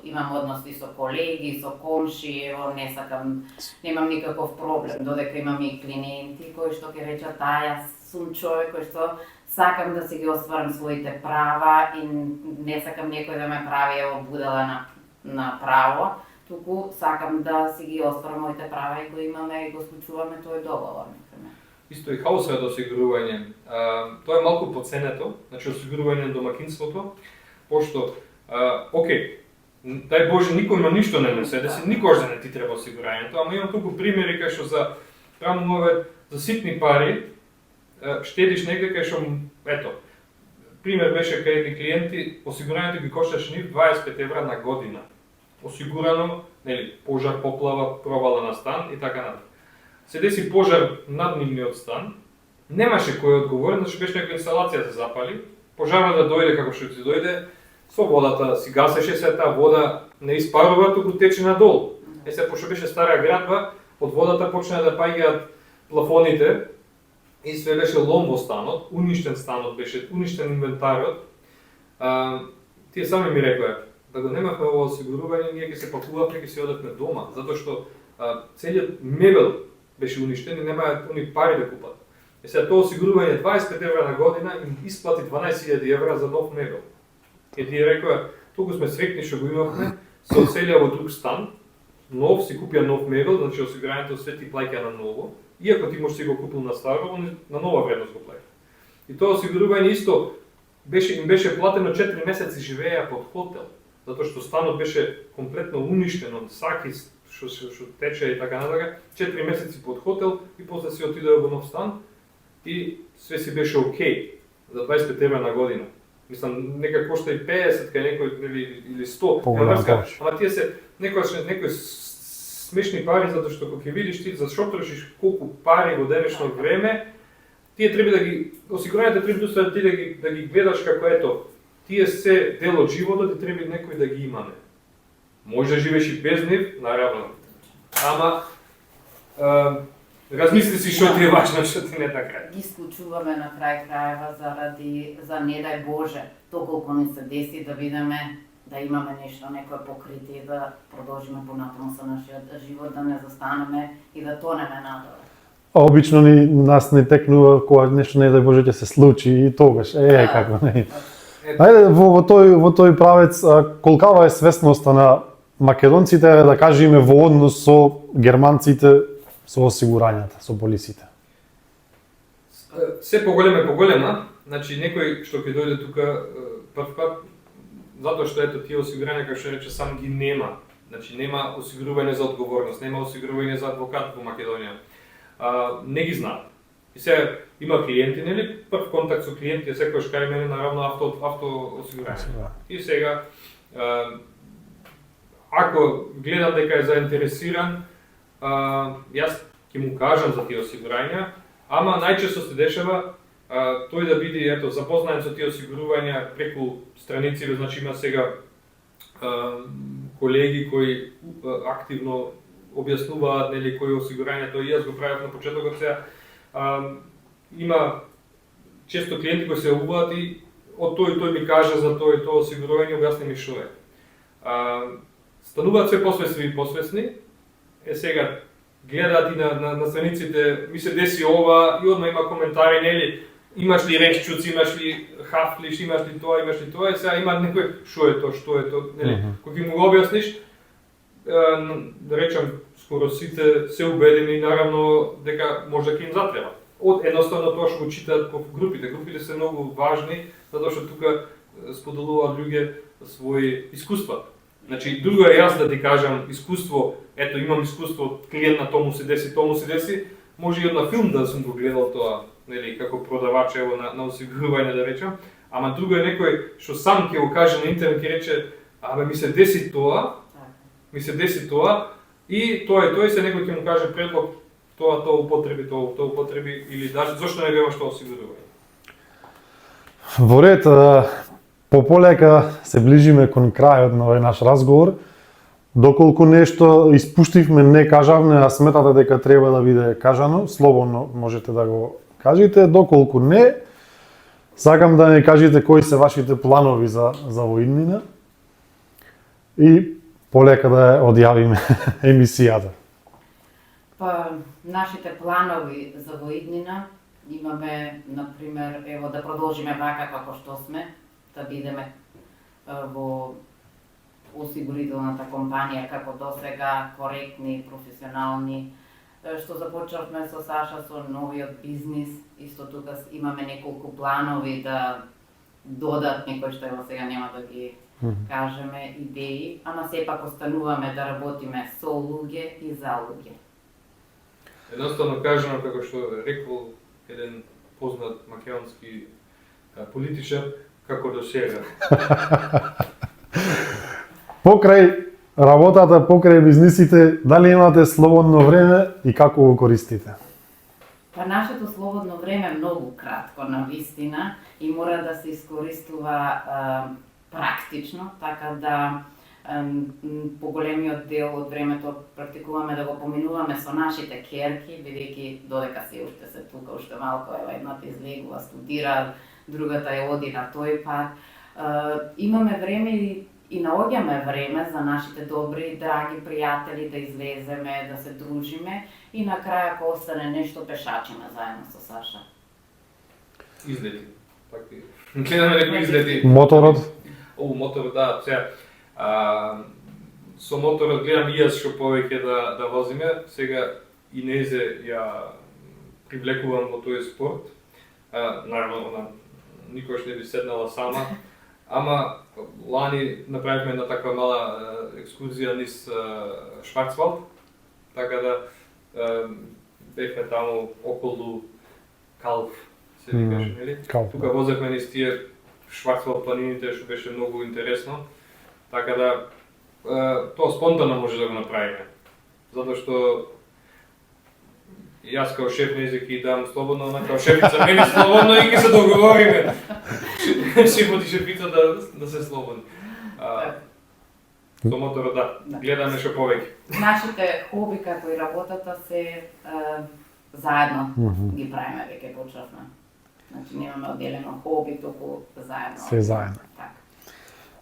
Speaker 2: имам односи со колеги, со комши, ево не сакам, немам никаков проблем, додека имам и клиенти кои што ќе речат, јас сум човек кој што сакам да си ги остварам своите права и не сакам некој да ме прави ево будала на право, туку сакам да си ги остварам моите права и го имаме и го склучуваме тој договор, например.
Speaker 3: Исто и хаусовото осигурување, тоа е малку поценето, значи осигурување на домакинството, пошто, окей, дај Боже, никоме ништо не ме се деси, никош да не ти треба осигурањето, ама имам толку примери кај што за рамове за ситни пари штедиш негде кај што ето. Пример беше кај едни клиенти, осигурањето ги кошташе нив 25 евра на година. Осигурано, нели, пожар, поплава, провала на стан и така натаму. Се деси пожар над нивниот стан, немаше кој одговорен, значи беше некоја инсталација се запали, пожарот да дојде како што ќе дојде, со водата си гасеше се, таа вода не испарува, туку тече надолу. Се, пошто беше стара градба, од водата почна да паѓаат плафоните и све беше лом во станот, уништен станот беше, уништен инвентарот. Тие сами ми рекоа, да го немавме ово осигурување, ние ќе се пакувавме, ќе се одевме дома, затоа што целиот мебел беше уништен и немаат они пари да купат. Сега тоа осигурување 25 евра на година им исплати 12.000 евра за нов мебел. И тие рекоа, толку сме среќни што го имавме, се оселија во друг стан, нов, си купија нов мебел, значи осигурањето све ти плаќа на ново, иако ти можеш си го купил на старо, он на нова вредност го плаќа. И тоа осигурување исто им беше платено 4 месеци живееа под хотел, затоа што станот беше комплетно уништен од саки што тече и така натака, 4 месеци под хотел и после си отидоа во нов стан и све си беше окей за 25 евра на година. Мислам, нека кошта и 50 кај некој или 100. Ама тие се некои смешни пари затоа што кога ќе видиш ти за што трошиш колку пари во денешно време, тие треба да ги осигурањето треба да ти да ги гледаш како ето, тие се дел од животот и треба некој да ги имаме. Може да живееш и без нив, наравно. Ама размисли си што ти е важно, што ти не така.
Speaker 2: Ги исклучуваме на крај крајва за не дај Боже, то колку ни се деси да видиме да имаме нешто, некое покритие, да продолжиме понатаму со нашиот живот, да не застанеме и да тонеме надоле.
Speaker 1: Обично нас не текнува кога нешто не дај Боже ќе се случи и тогаш како не. Ајде во тој правец колкава е свесноста на македонците, да кажеме, во однос со германците со осигурањата, со полисите?
Speaker 3: Се поголема, значи некој што ќе дојде тука прв пат, затоа што ето тие осигурања, како што рече, сам ги нема. Значи нема осигурување за одговорност, нема осигурување за адвокат во Македонија. Не ги знаат. И сега има клиенти, нели, прв контакт со клиенти е секојаш кај мене наравно авто осигурање. И сега ако гледам дека е заинтересиран, јас ќе му кажам за тие осигурања, ама најчесто се дешава тој да биде запознаен со тие осигурувања преку страници, значи има сега колеги кои активно објаснуваат нели кои осигурања, тоа и јас го правев на почетокот сега. Има често клиенти кои се јавуваат и од тој ми кажа за тоа и тоа осигурување, објасни ми што е. Стануваат се посвесни и посвесни. Сега гледаат и на страниците, ми се деси ова и одма има коментари, нели, имаш ли решчуци, имаш ли хафлиш, имаш ли тоа, и сега има некој што е тоа, нели, кога ќе му го објасниш, да речам, скоро сите се убедени наравно дека може да ќе им затреба. Од едноставно тоа што го читаат по групите. Групите се многу важни, затоа што тука споделуваат луѓе своји искуства. Значи, друго е јас да ти кажам искуство, ето имам искуство, клиент на тоа му се деси, може и од на филм да сум го гледал тоа, нели, како продавач ево на осигурување да речам, ама друго е некој што сам ќе го каже на интернет, ќе рече, абе ми се деси тоа, и тоа се некој ќе му каже предлог, тоа употреби или даже зошто не немаш тоа осигурување.
Speaker 1: Во ред, пополека се ближиме кон крајот на овој наш разговор. Доколку нешто испуштивме, не кажавме, а сметате дека треба да биде кажано, слободно можете да го кажете. Доколку не, сакам да ни кажете кои се вашите планови за воиднина и полека да одјавиме емисијата.
Speaker 2: Па, нашите планови за воиднина имаме, например, ево да продолжиме вака како што сме, да бидеме во осигурителната компанија како досега, коректни, професионални. Што започнавме со Саша со новиот бизнис, исто тука имаме неколку планови да додат некои што ево сега нема да ги кажеме идеи, ама сепак остануваме да работиме со луѓе и за луѓе.
Speaker 3: Едноставно кажано, како што рекол еден познат македонски политичар, како до сега.
Speaker 1: Покрај работата, покрај бизнисите, дали имате слободно време и како го користите?
Speaker 2: Па нашето слободно време е многу кратко, на вистина, и мора да се искористува практично, така да поголемиот дел од времето практикуваме да го поминуваме со нашите керки, бидејќи додека се уште се тука, уште малку, едната излегува, студира, другата е оди на тој пат. Имаме време и наоѓаме време за нашите добри, драги пријатели да излеземе, да се дружиме и на крај ако остане нешто пешачиме заедно со Саша.
Speaker 3: Излети. Гледаме некои излети.
Speaker 1: Моторот?
Speaker 3: Моторот, да, сега. Со моторот гледам и јас што повеќе да возиме. Сега Инезе ја привлекувам во тој спорт. Наравно, она никош не би седнала сама. Ама лани направивме една таква мала екскурзија низ Шварцвалд. Така да бевме таму околу Калф, се викаше, нели? Тука возевме низ тие Шварцвалд планините, што беше многу интересно. Така да тоа спонтано може да го направиме. Затоа што јас као шеф Незе ќе дам слободно, она као шефица мене слободно и ќе се договориме. Шефот и шефица да се слободни. Со моторот да, гледаме што повеќе.
Speaker 2: Нашите хоби како и работата се заедно ги правиме, веќе почнавме. Значи немаме одделено хоби, туку заедно.
Speaker 1: Се заедно.
Speaker 2: Така.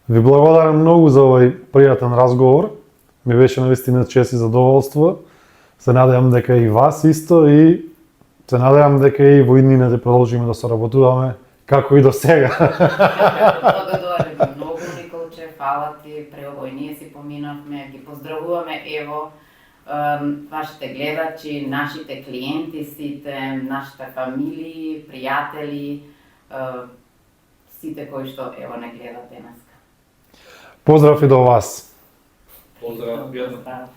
Speaker 1: Ви благодарам многу за овој пријатен разговор. Ми беше навистина чест и задоволство. Се надевам дека и вас исто и се надевам дека и во иднините продолжиме да соработуваме како и до сега.
Speaker 2: Благодарам многу, Николче, фала ти, преобој ние си поминавме, ги поздравуваме, ево, вашите гледачи, нашите клиенти сите, нашите фамилии, пријатели, сите кои што ево не гледат денеска.
Speaker 1: Поздрав и до вас.
Speaker 3: Поздрав, пријатно.
Speaker 2: Поздрав.